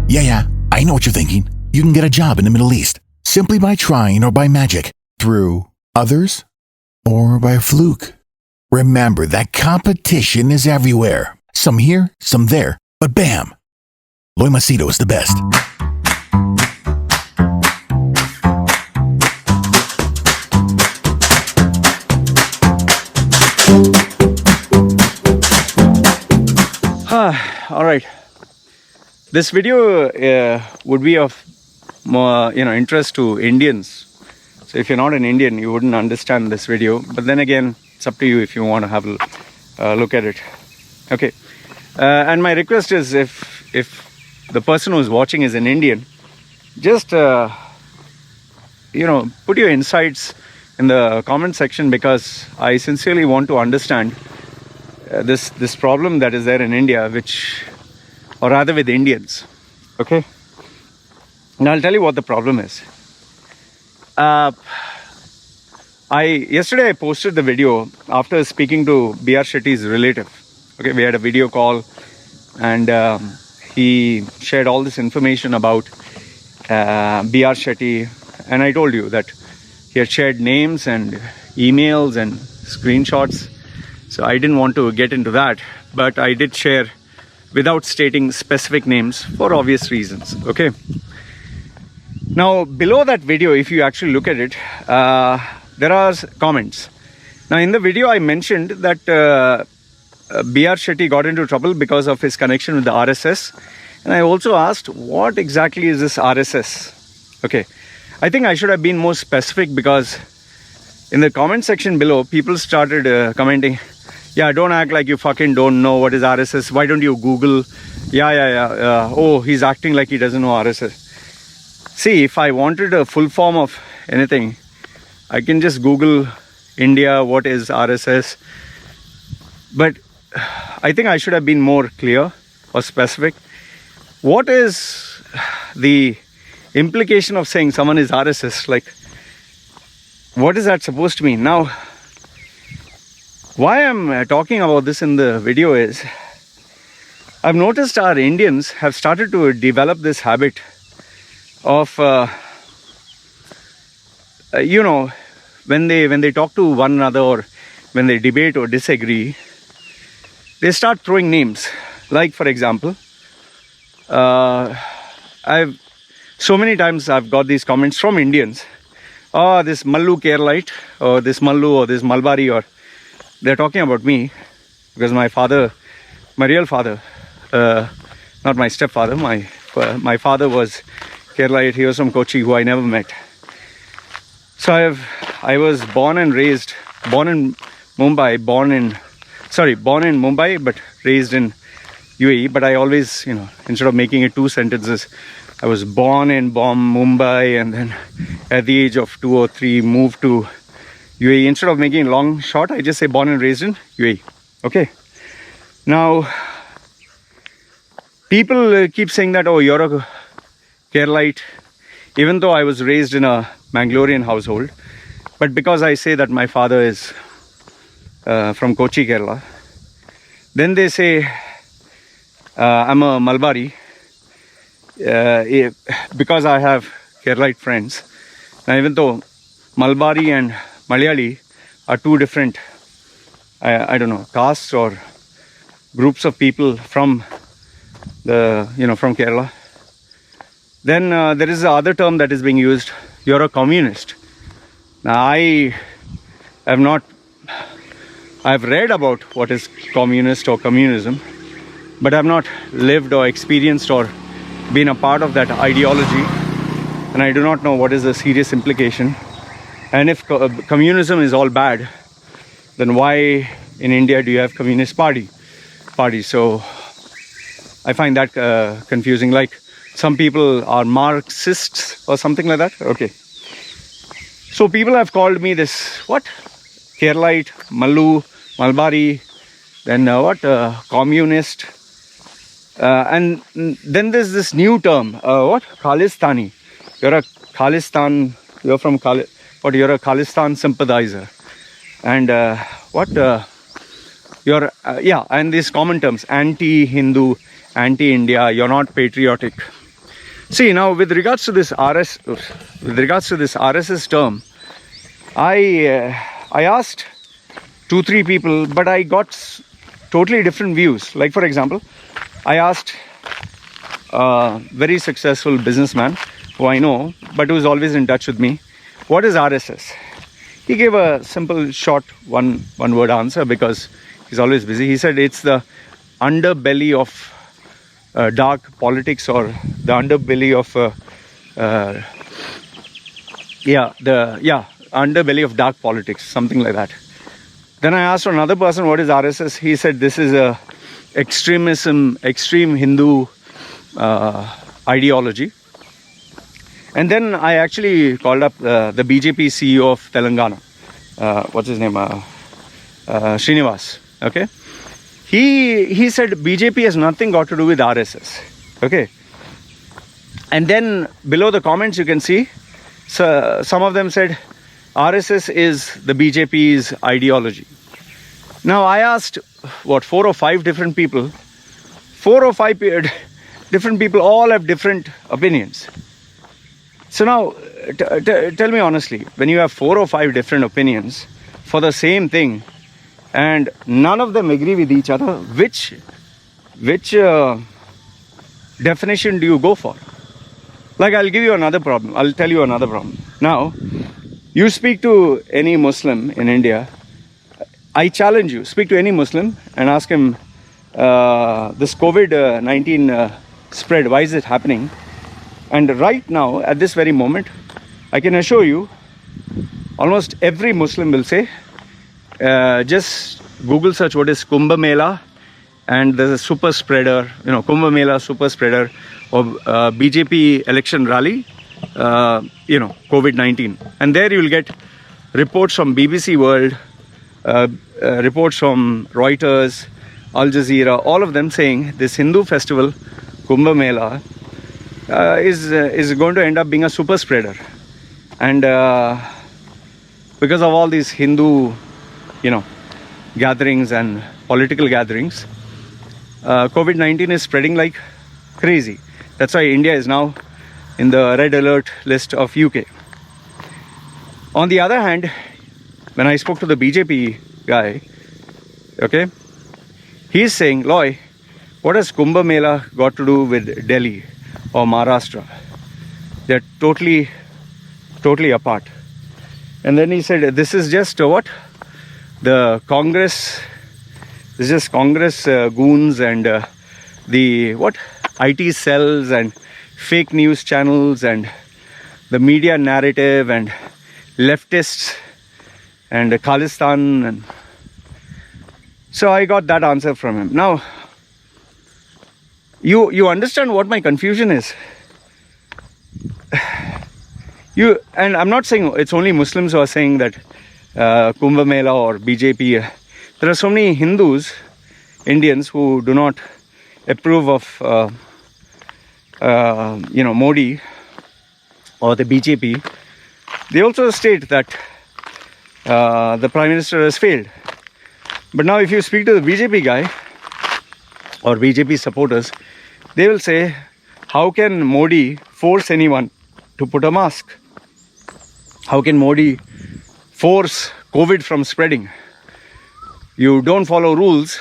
Yeah, I know what you're thinking. You can get a job in the Middle East simply by trying or by magic, through others, or by fluke. Remember that competition is everywhere. Some here, some there, but bam! Loy Macedo is the best. All right. This video would be of more, interest to Indians. So if you're not an Indian, you wouldn't understand this video. But then again, it's up to you if you want to have a look at it. Okay. And my request is, if the person who's watching is an Indian, just put your insights in the comment section, because I sincerely want to understand this problem that is there in India, or rather with Indians. Okay. Now I'll tell you what the problem is. Yesterday I posted the video after speaking to B.R. Shetty's relative. Okay, we had a video call, and he shared all this information about B.R. Shetty, and I told you that he had shared names and emails and screenshots. So I didn't want to get into that, but I did share without stating specific names for obvious reasons. Okay. Now, below that video, if you actually look at it, there are comments. Now, in the video, I mentioned that B.R. Shetty got into trouble because of his connection with the RSS. And I also asked, what exactly is this RSS? Okay. I think I should have been more specific, because in the comment section below, people started commenting, yeah, don't act like you fucking don't know what is RSS. Why don't you Google? Oh, he's acting like he doesn't know RSS. See, if I wanted a full form of anything, I can just Google India, what is RSS. But I think I should have been more clear or specific. What is the implication of saying someone is RSS? Like, what is that supposed to mean? Now, why I'm talking about this in the video is, I've noticed our Indians have started to develop this habit of, when they talk to one another, or when they debate or disagree, they start throwing names. Like, for example, so many times I've got these comments from Indians. Oh, this Mallu Keralite, or this Mallu, or this Malbari, or they're talking about me, because my real father, not my stepfather, my father was Keralite. He was from Kochi, who I never met. So I was born in Mumbai, but raised in UAE. But I always, instead of making it two sentences, I was born in Mumbai, and then at the age of 2 or 3 moved to UAE. Instead of making it long short, I just say born and raised in UAE. Okay. Now, people keep saying that, oh, you're a Keralite, even though I was raised in a Mangalorean household. But because I say that my father is from Kochi, Kerala, then they say I'm a Malbari, because I have Keralite friends. Now, even though Malbari and Malayali are two different, I don't know, castes or groups of people from from Kerala. Then there is the other term that is being used, you're a communist. Now, I've read about what is communist or communism, but I've not lived or experienced or been a part of that ideology, and I do not know what is the serious implication. And if communism is all bad, then why in India do you have Communist Party? So I find that confusing. Like, some people are Marxists or something like that. Okay. So people have called me this, what? Keralite, Mallu, Malbari, then communist. And then there's this new term, what? Khalistani. You're a Khalistan, you're from you're a Khalistan sympathizer. And and these common terms, anti-Hindu, anti-India, you're not patriotic. See, now with regards to this RSS term, I asked 2-3 people, but I got totally different views. Like, for example, I asked a very successful businessman who I know, but who is always in touch with me, what is RSS? He gave a simple, short, one-word answer because he's always busy. He said it's the underbelly of dark politics, or the underbelly of underbelly of dark politics, something like that. Then I asked another person, what is RSS? He said this is a extreme Hindu ideology. And then I actually called up the BJP CEO of Telangana. What's his name? Srinivas. Okay. He said BJP has nothing got to do with RSS. Okay. And then below the comments you can see, so some of them said RSS is the BJP's ideology. Now I asked 4 or 5 different people. 4 or 5 different people all have different opinions. So now tell me honestly, when you have 4 or 5 different opinions for the same thing, and none of them agree with each other, which definition do you go for? Like, I'll give you another problem. I'll tell you another problem. Now, you speak to any Muslim in India, I challenge you, speak to any Muslim and ask him, this COVID-19 spread, why is it happening? And right now, at this very moment, I can assure you, almost every Muslim will say, just Google search what is Kumbh Mela and the super spreader, Kumbh Mela super spreader, or BJP election rally, COVID-19. And there you will get reports from BBC World, reports from Reuters, Al Jazeera, all of them saying this Hindu festival, Kumbh Mela, is going to end up being a super spreader. And because of all these Hindu, gatherings and political gatherings, COVID-19 is spreading like crazy. That's why India is now in the red alert list of UK. On the other hand, when I spoke to the BJP guy, okay, he's saying, Loy, what has Kumbh Mela got to do with Delhi or Maharashtra? They're totally apart. And then he said, this is just the Congress, this is just Congress goons and the IT cells and fake news channels and the media narrative and leftists and Khalistan. And so I got that answer from him. Now, you understand what my confusion is? And I'm not saying it's only Muslims who are saying that Kumbh Mela or BJP. There are so many Hindus, Indians, who do not approve of Modi or the BJP. They also state that the Prime Minister has failed. But now if you speak to the BJP guy or BJP supporters, they will say, how can Modi force anyone to put a mask? How can Modi force COVID from spreading? You don't follow rules,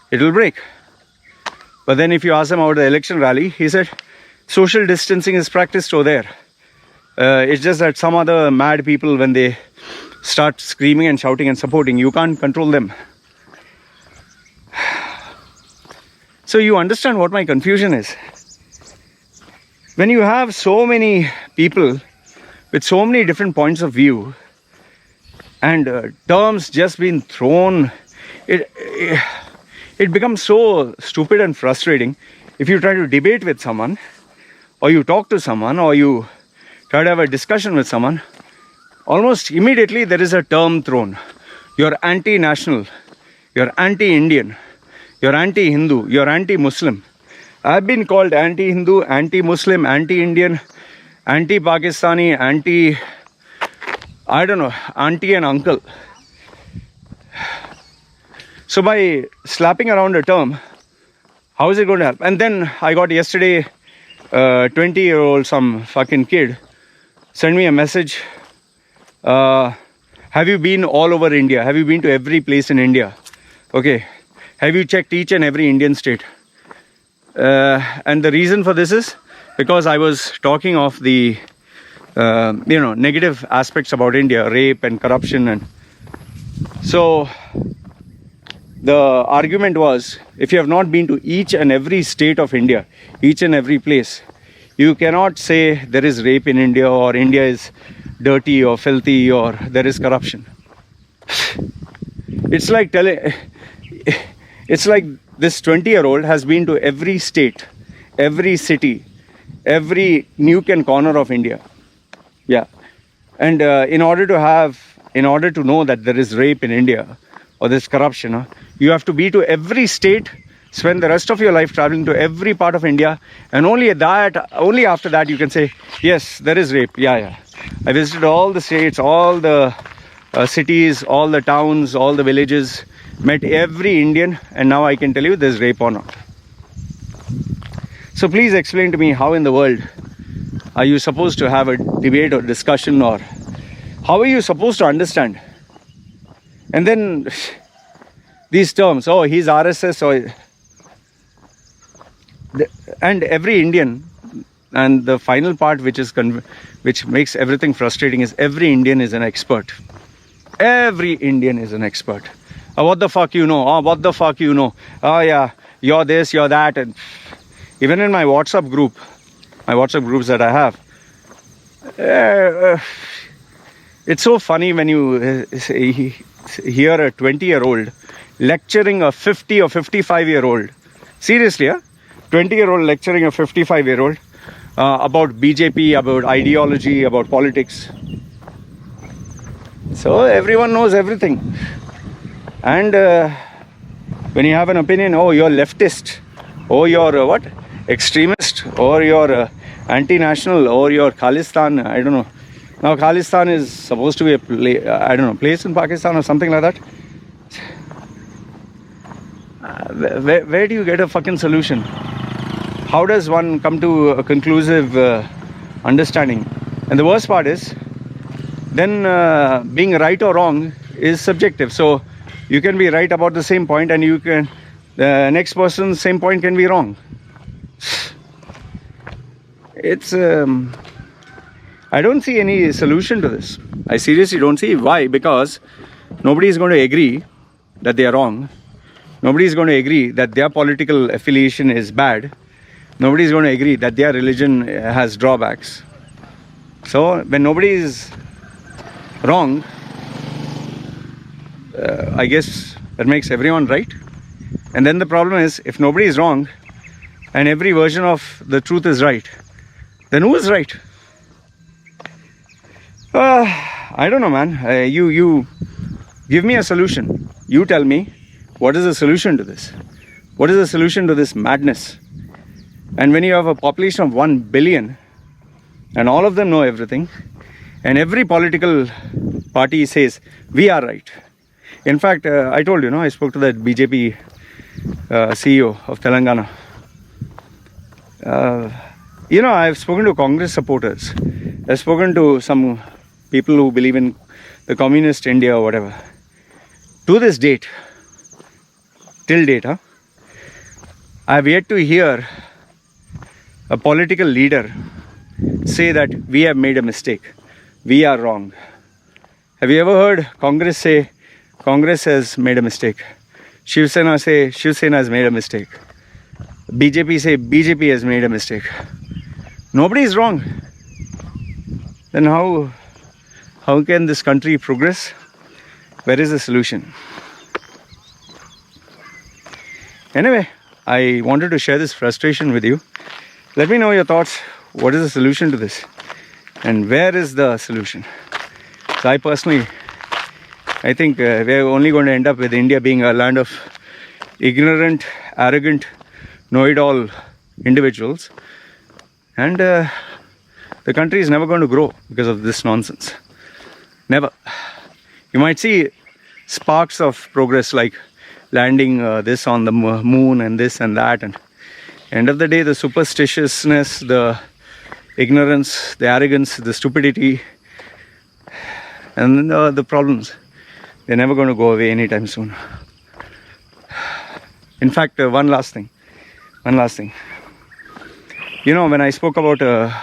it will break. But then if you ask him about the election rally, he said, social distancing is practiced over there. It's just that some other mad people, when they start screaming and shouting and supporting, you can't control them. So you understand what my confusion is. When you have so many people with so many different points of view and terms just being thrown, it becomes so stupid and frustrating. If you try to debate with someone, or you talk to someone, or you try to have a discussion with someone, almost immediately there is a term thrown. You're anti-national, you're anti-Indian, you're anti-Hindu, you're anti-Muslim. I've been called anti-Hindu, anti-Muslim, anti-Indian, anti-Pakistani, auntie and uncle. So by slapping around a term, how is it going to help? And then I got yesterday 20-year-old, some fucking kid, send me a message. Have you been all over India? Have you been to every place in India? Okay. Have you checked each and every Indian state? And the reason for this is because I was talking of the negative aspects about India, rape and corruption, and so the argument was, if you have not been to each and every state of India, each and every place, you cannot say there is rape in India, or India is dirty or filthy, or there is corruption. It's like this 20-year-old has been to every state, every city, every nook and corner of India. Yeah. And in order to know that there is rape in India or there's corruption, you have to be to every state, spend the rest of your life traveling to every part of India, and only after that you can say, yes, there is rape. Yeah. I visited all the states, all the cities, all the towns, all the villages, met every Indian, and now I can tell you there's rape or not. So please explain to me, how in the world are you supposed to have a debate or discussion, or how are you supposed to understand? And then these terms, oh, he's RSS, and every Indian, and the final part which makes everything frustrating is every Indian is an expert. Every Indian is an expert. What the fuck you know? Oh, what the fuck you know? Oh yeah, you're this, you're that. And even in my WhatsApp groups that I have, it's so funny when you hear a 20-year-old lecturing a 50 or 55-year-old. Seriously, 20-year-old lecturing a 55-year-old about BJP, about ideology, about politics. So everyone knows everything. And when you have an opinion, oh, you're leftist, or you're what? Extremist, or you're anti-national, or you're Khalistan, I don't know. Now Khalistan is supposed to be a place in Pakistan or something like that. Where do you get a fucking solution? How does one come to a conclusive understanding? And the worst part is, then being right or wrong is subjective. So you can be right about the same point, and the next person's same point can be wrong. It's I don't see any solution to this. I seriously don't see. Why? Because nobody is going to agree that they are wrong. Nobody is going to agree that their political affiliation is bad. Nobody is going to agree that their religion has drawbacks. So when nobody is wrong, I guess that makes everyone right. And then the problem is, if nobody is wrong and every version of the truth is right, then who is right? I don't know, man. You give me a solution. You tell me, what is the solution to this? What is the solution to this madness? And when you have a population of 1 billion and all of them know everything, and every political party says, we are right. In fact, I told you, I spoke to that BJP CEO of Telangana. I've spoken to Congress supporters. I've spoken to some people who believe in the communist India or whatever. To this date, till date, I've yet to hear a political leader say that we have made a mistake, we are wrong. Have you ever heard Congress say Congress has made a mistake? Shiv Sena say Shiv Sena has made a mistake. BJP say BJP has made a mistake. Nobody is wrong. Then how can this country progress? Where is the solution? Anyway, I wanted to share this frustration with you. Let me know your thoughts. What is the solution to this? And where is the solution? So I think we're only going to end up with India being a land of ignorant, arrogant, know-it-all individuals. And the country is never going to grow because of this nonsense. Never. You might see sparks of progress, like landing this on the moon and this and that, and End of the day, the superstitiousness, the ignorance, the arrogance, the stupidity, and then the problems, they're never going to go away anytime soon. In fact, one last thing. You know, when I spoke about the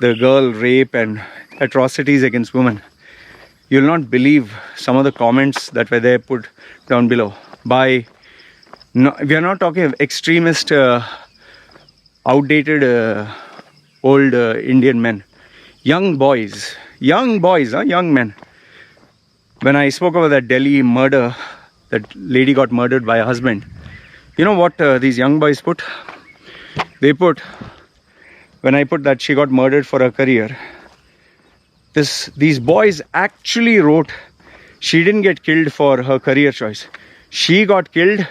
girl rape and atrocities against women, you'll not believe some of the comments that were there put down below by, no, we are not talking of extremist, outdated, old Indian men. Young boys, young men. When I spoke about that Delhi murder, that lady got murdered by her husband, you know what these young boys put? They put, when I put that she got murdered for her career, these boys actually wrote, she didn't get killed for her career choice. She got killed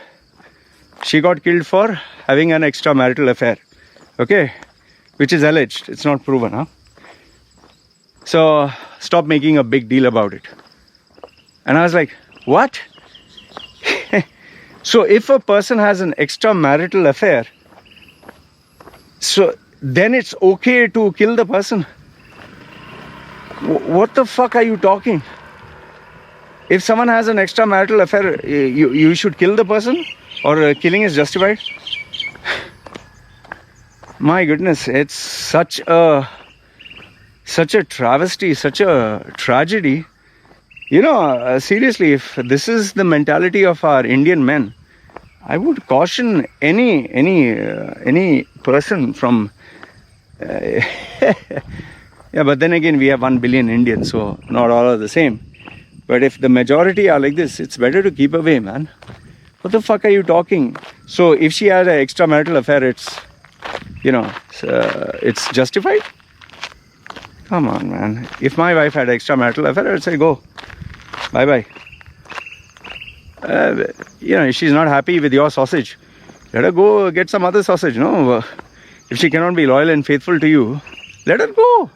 for having an extramarital affair. Okay? Which is alleged. It's not proven, huh? So stop making a big deal about it. And I was like, what? So if a person has an extramarital affair, so then it's okay to kill the person? What the fuck are you talking? If someone has an extramarital affair, you should kill the person? Or killing is justified? My goodness, it's such a travesty, such a tragedy. You know, seriously, if this is the mentality of our Indian men, I would caution any person from. Yeah, but then again, we have 1 billion Indians, so not all are the same. But if the majority are like this, it's better to keep away, man. What the fuck are you talking? So if she had an extramarital affair, it's, you know, it's justified? Come on, man. If my wife had an extramarital affair, I'd say go. Bye-bye. You know, if she's not happy with your sausage, let her go get some other sausage, no? If she cannot be loyal and faithful to you, let her go.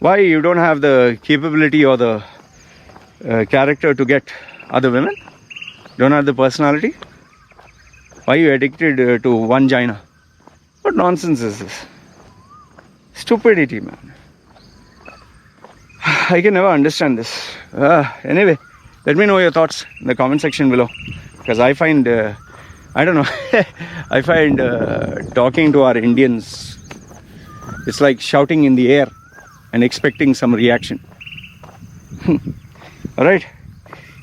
Why? You don't have the capability or the character to get other women? Don't have the personality? Why are you addicted to one gina? What nonsense is this? Stupidity, man. I can never understand this. Anyway, let me know your thoughts in the comment section below. Because I find, I don't know, I find talking to our Indians, it's like shouting in the air and expecting some reaction. Alright,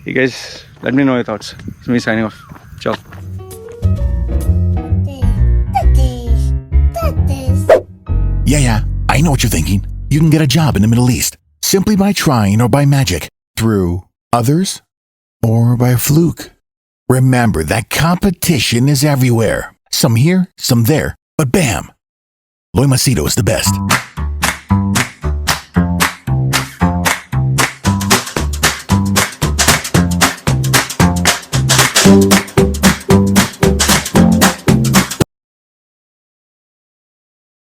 you guys, let me know your thoughts. It's me signing off. Ciao. Yeah, I know what you're thinking. You can get a job in the Middle East simply by trying or by magic, through others or by fluke. Remember that competition is everywhere. Some here, some there, but bam! Loy Macedo is the best.